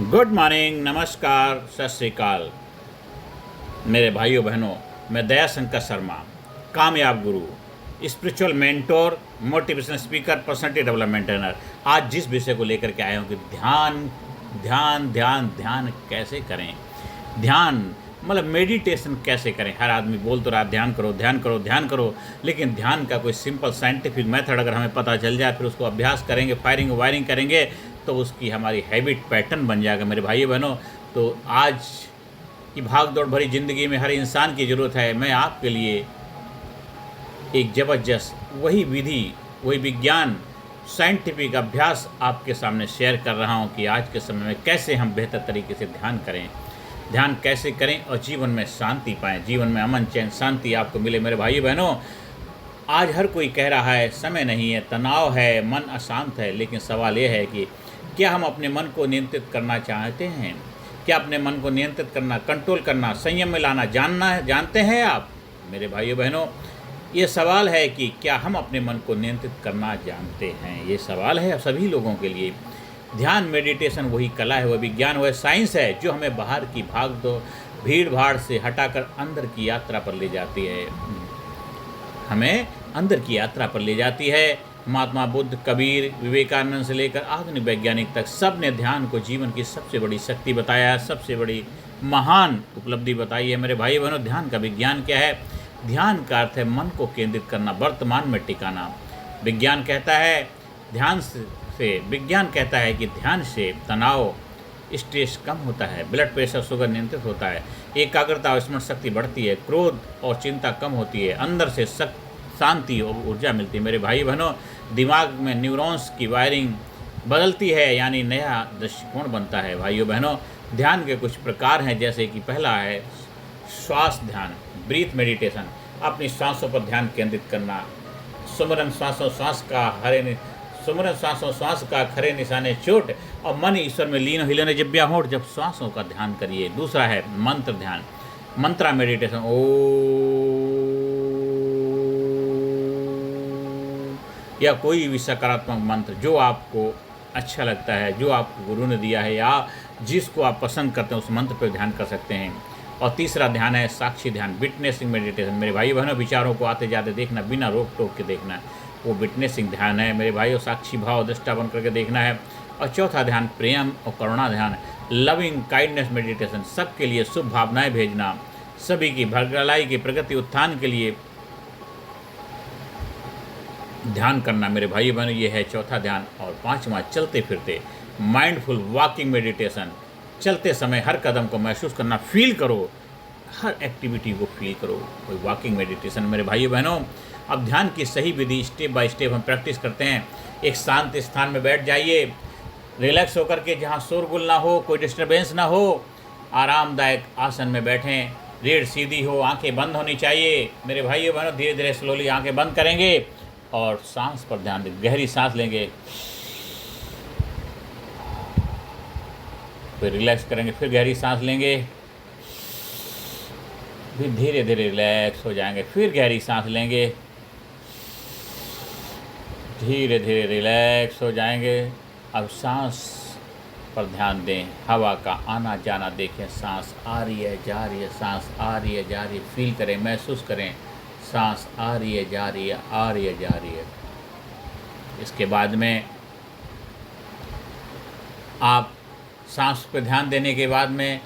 Good morning, नमस्कार, सत श्री अकाल मेरे भाइयों बहनों। मैं दया शंकर शर्मा, कामयाब गुरु, spiritual mentor, motivational speaker, personality development trainer. आज जिस विषय को लेकर के आया हूँ कि ध्यान ध्यान ध्यान ध्यान कैसे करें। ध्यान मतलब मेडिटेशन कैसे करें। हर आदमी बोल तो रहा ध्यान करो ध्यान करो ध्यान करो, लेकिन ध्यान का कोई सिंपल साइंटिफिक मेथड अगर हमें पता चल जाए, फिर उसको अभ्यास करेंगे, फायरिंग वायरिंग करेंगे, तो उसकी हमारी हैबिट पैटर्न बन जाएगा मेरे भाइयों बहनों। तो आज की भाग दौड़ भरी ज़िंदगी में हर इंसान की ज़रूरत है। मैं आपके लिए एक ज़बरदस्त वही विधि, वही विज्ञान, साइंटिफिक अभ्यास आपके सामने शेयर कर रहा हूँ कि आज के समय में कैसे हम बेहतर तरीके से ध्यान करें, ध्यान कैसे करें और जीवन में शांति पाएँ, जीवन में अमन चैन शांति आपको मिले मेरे भाइयों बहनों। आज हर कोई कह रहा है समय नहीं है, तनाव है, मन अशांत है, लेकिन सवाल यह है कि क्या हम अपने मन को नियंत्रित करना चाहते हैं? क्या अपने मन को नियंत्रित करना, कंट्रोल करना, संयम में लाना जानते हैं आप मेरे भाइयों बहनों? ये सवाल है कि क्या हम अपने मन को नियंत्रित करना जानते हैं? ये सवाल है सभी लोगों के लिए। ध्यान मेडिटेशन वही कला है, वह विज्ञान, वह साइंस है जो हमें बाहर की भाग दो भीड़ भाड़ से हटाकर अंदर की यात्रा पर ले जाती है, हमें अंदर की यात्रा पर ले जाती है। महात्मा बुद्ध, कबीर, विवेकानंद से लेकर आधुनिक वैज्ञानिक तक सब ने ध्यान को जीवन की सबसे बड़ी शक्ति बताया, सबसे बड़ी महान उपलब्धि बताई है मेरे भाई बहनों। ध्यान का विज्ञान क्या है? ध्यान का अर्थ है मन को केंद्रित करना, वर्तमान में टिकाना। विज्ञान कहता है विज्ञान कहता है कि ध्यान से तनाव, स्ट्रेस कम होता है, ब्लड प्रेशर, शुगर नियंत्रित होता है, एकाग्रता और स्मरण शक्ति बढ़ती है, क्रोध और चिंता कम होती है, अंदर से शांति और ऊर्जा मिलती है मेरे भाई बहनों। दिमाग में न्यूरॉन्स की वायरिंग बदलती है, यानी नया दृष्टिकोण बनता है भाइयों बहनों। ध्यान के कुछ प्रकार हैं, जैसे कि पहला है श्वास ध्यान, ब्रीथ मेडिटेशन, अपनी सांसों पर ध्यान केंद्रित करना। सुमरन सांसों श्वास का खरे निशाने चोट और मन ईश्वर में लीन हिलने जिब्या होठ, जब श्वासों का ध्यान करिए। दूसरा है मंत्र ध्यान, मंत्रा मेडिटेशन, या कोई भी सकारात्मक मंत्र जो आपको अच्छा लगता है, जो आपको गुरु ने दिया है या जिसको आप पसंद करते हैं, उस मंत्र पर ध्यान कर सकते हैं। और तीसरा ध्यान है साक्षी ध्यान, विटनेसिंग मेडिटेशन। मेरे भाई बहनों, विचारों को आते जाते देखना, बिना रोक टोक के देखना, वो विटनेसिंग ध्यान है मेरे भाइयों। साक्षी भाव दृष्टा बन करके देखना है। और चौथा ध्यान प्रेम और करुणा ध्यान, लविंग काइंडनेस मेडिटेशन, सबके लिए शुभ भावनाएं भेजना, सभी की भलाई की प्रगति उत्थान के लिए ध्यान करना मेरे भाई बहनों। ये है चौथा ध्यान। और पांचवा चलते फिरते माइंडफुल वॉकिंग मेडिटेशन, चलते समय हर कदम को महसूस करना, फील करो, हर एक्टिविटी को फील करो, कोई वॉकिंग मेडिटेशन मेरे भाई बहनों। अब ध्यान की सही विधि स्टेप बाय स्टेप हम प्रैक्टिस करते हैं। एक शांत स्थान में बैठ जाइए, रिलैक्स होकर के, जहाँ शोरगुल ना हो, कोई डिस्टर्बेंस ना हो, आरामदायक आसन में बैठें, रीढ़ सीधी हो, आंखें बंद होनी चाहिए मेरे भाइयों बहनों। धीरे धीरे स्लोली आंखें बंद करेंगे और सांस पर ध्यान दें, गहरी सांस लेंगे, फिर रिलैक्स करेंगे, फिर गहरी सांस लेंगे, फिर धीरे धीरे रिलैक्स हो जाएंगे, फिर गहरी सांस लेंगे, धीरे धीरे रिलैक्स हो जाएंगे। अब सांस पर ध्यान दें, हवा का आना जाना देखें, सांस आ रही है जा रही है, सांस आ रही है जा रही है, फील करें, महसूस करें, सांस आ रही है जा रही है, आ रही है जा रही है। इसके बाद में आप सांस पर ध्यान देने के बाद में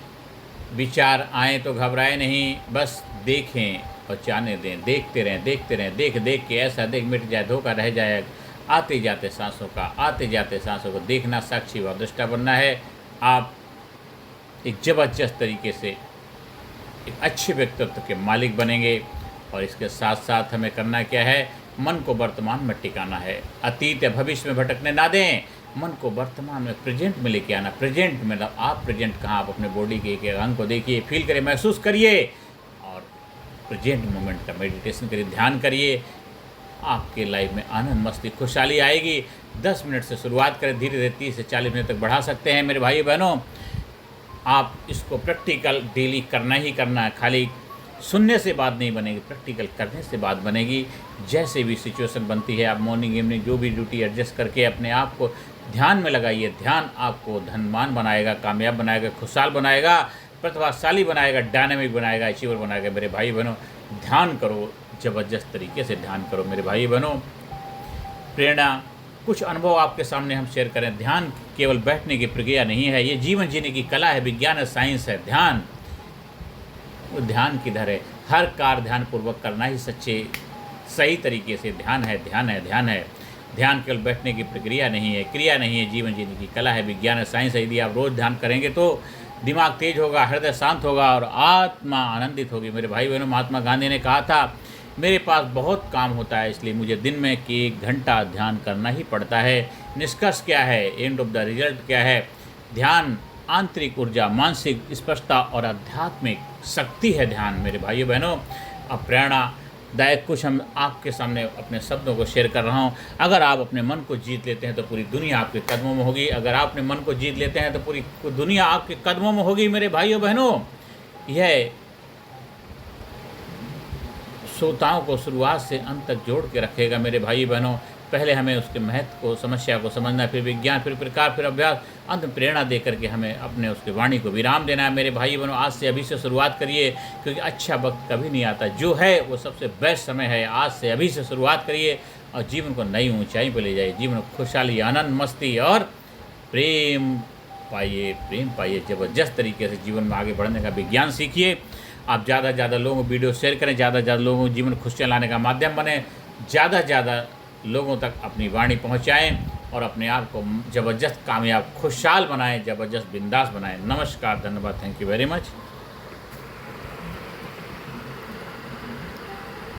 विचार आए तो घबराए नहीं, बस देखें और जाने दें, देखते रहें, देख के ऐसा देख मिट जाए, धोखा रह जाए। आते जाते सांसों को देखना, साक्षी व दृष्टा बनना है। आप एक ज़बरदस्त तरीके से एक अच्छे व्यक्तित्व के मालिक बनेंगे। और इसके साथ साथ हमें करना क्या है? मन को वर्तमान में टिकाना है, अतीत या भविष्य में भटकने ना दें, मन को वर्तमान में, प्रेजेंट में लेके आना। प्रेजेंट में आप प्रेजेंट कहाँ? आप अपने बॉडी के एक अंग को देखिए, फील करिए, महसूस करिए और प्रेजेंट मोमेंट का मेडिटेशन करिए, ध्यान करिए। आपके लाइफ में आनंद, मस्ती, खुशहाली आएगी। 10 मिनट से शुरुआत करें, धीरे धीरे 30 से 40 मिनट तक बढ़ा सकते हैं मेरे भाई बहनों। आप इसको प्रैक्टिकल डेली करना ही करना है, खाली सुनने से बात नहीं बनेगी, प्रैक्टिकल करने से बात बनेगी। जैसे भी सिचुएशन बनती है, आप मॉर्निंग इवनिंग जो भी ड्यूटी एडजस्ट करके अपने आप को ध्यान में लगाइए। ध्यान आपको धनवान बनाएगा, कामयाब बनाएगा, खुशहाल बनाएगा, प्रतिभाशाली बनाएगा, डायनामिक बनाएगा, अचीवर बनाएगा। मेरे भाई बहनों, ध्यान करो, ज़बरदस्त तरीके से ध्यान करो मेरे भाई बहनों। प्रेरणा, कुछ अनुभव आपके सामने हम शेयर करें। ध्यान केवल बैठने की प्रक्रिया नहीं है, ये जीवन जीने की कला है, विज्ञान है, साइंस है। ध्यान, वो ध्यान किधर है? हर कार्य ध्यानपूर्वक करना ही सही तरीके से ध्यान है, ध्यान है, ध्यान है। ध्यान केवल बैठने की प्रक्रिया नहीं है, क्रिया नहीं है, जीवन जीने की कला है, विज्ञान है, साइंस है। यदि आप रोज़ ध्यान करेंगे तो दिमाग तेज होगा, हृदय शांत होगा और आत्मा आनंदित होगी। मेरे भाई बहनों, महात्मा गांधी ने कहा था, मेरे पास बहुत काम होता है, इसलिए मुझे दिन में 1 घंटा ध्यान करना ही पड़ता है। निष्कर्ष क्या है? एंड ऑफ द रिजल्ट क्या है? ध्यान आंतरिक ऊर्जा, मानसिक स्पष्टता और आध्यात्मिक शक्ति है ध्यान। मेरे भाइयों बहनों, अब प्रेरणादायक कुछ हम आपके सामने अपने शब्दों को शेयर कर रहा हूँ। अगर आप अपने मन को जीत लेते हैं तो पूरी दुनिया आपके कदमों में होगी। अगर आप अपने मन को जीत लेते हैं तो पूरी दुनिया आपके कदमों में होगी। मेरे भाइयों बहनों, यह श्रोताओं को शुरुआत से अंत तक जोड़ के रखेगा। मेरे भाई बहनों, पहले हमें उसके महत्व को, समस्या को समझना, फिर विज्ञान, फिर प्रकार, फिर अभ्यास, अंत में प्रेरणा दे करके हमें अपने उसके वाणी को विराम देना है। मेरे भाई बहनों, आज से अभी से शुरुआत करिए, क्योंकि अच्छा वक्त कभी नहीं आता। जो है वो सबसे बेस्ट समय है। आज से अभी से शुरुआत करिए और जीवन को नई ऊंचाई पर ले जाइए। जीवन में खुशहाली, आनंद, मस्ती और प्रेम पाइए। ज़बरदस्त तरीके से जीवन में आगे बढ़ने का विज्ञान सीखिए। आप ज़्यादा से ज़्यादा लोगों को वीडियो शेयर करें, ज़्यादा से ज़्यादा लोगों को जीवन में खुशियाँ लाने का माध्यम बने, ज़्यादा से ज़्यादा लोगों तक अपनी वाणी पहुँचाएँ और अपने आप को ज़बरदस्त कामयाब, खुशहाल बनाएं, ज़बरदस्त बिंदास बनाएं। नमस्कार, धन्यवाद, थैंक यू वेरी मच।